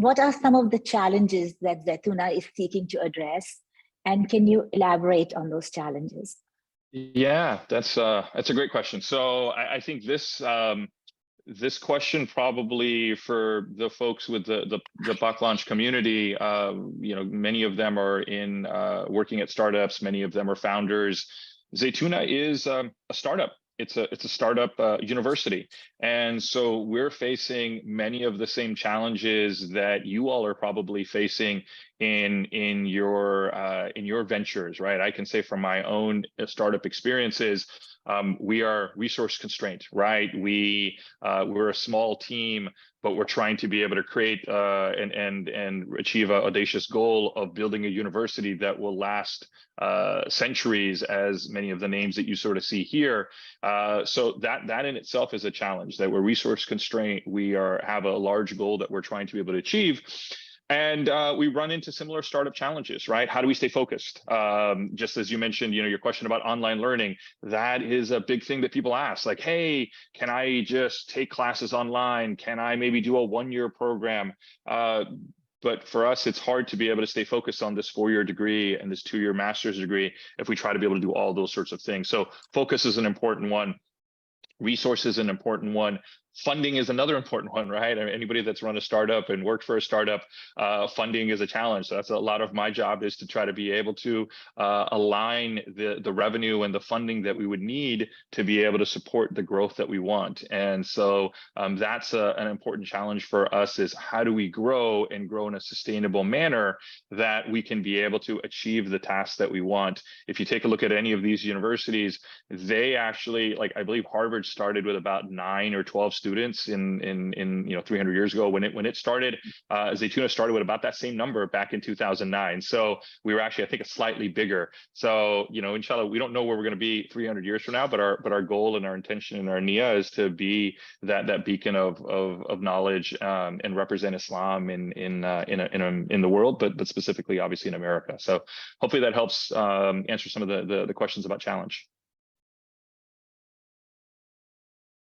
what are some of the challenges that Zaytuna is seeking to address? And can you elaborate on those challenges? Yeah, that's a great question. So I think this question probably for the folks with the Buck Launch community, many of them are in working at startups. Many of them are founders. Zaytuna is a startup. It's a startup university, and so we're facing many of the same challenges that you all are probably facing in your ventures, right? I can say from my own startup experiences, we are resource constrained, right? We're a small team, but we're trying to be able to create and achieve an audacious goal of building a university that will last centuries, as many of the names that you sort of see here. So that in itself is a challenge, that we're resource constrained. We have a large goal that we're trying to be able to achieve. And we run into similar startup challenges, right? How do we stay focused? Just as you mentioned, your question about online learning, that is a big thing that people ask. Like, hey, can I just take classes online? Can I maybe do a one-year program? But for us, it's hard to be able to stay focused on this 4-year degree and this 2-year master's degree if we try to be able to do all those sorts of things. So focus is an important one. Resource is an important one. Funding is another important one, right? I mean, anybody that's run a startup and worked for a startup, funding is a challenge. So that's a lot of my job, is to try to be able to align the revenue and the funding that we would need to be able to support the growth that we want. And so that's an important challenge for us, is how do we grow and grow in a sustainable manner that we can be able to achieve the tasks that we want. If you take a look at any of these universities, they actually, like, I believe Harvard started with about 9 or 12 students in 300 years ago when it started. Zaytuna started with about that same number back in 2009. So we were actually, I think, a slightly bigger. So inshallah, we don't know where we're going to be 300 years from now, but our goal and our intention and our niyyah is to be that beacon of knowledge and represent Islam in the world, but specifically, obviously, in America. So hopefully that helps answer some of the questions about challenge.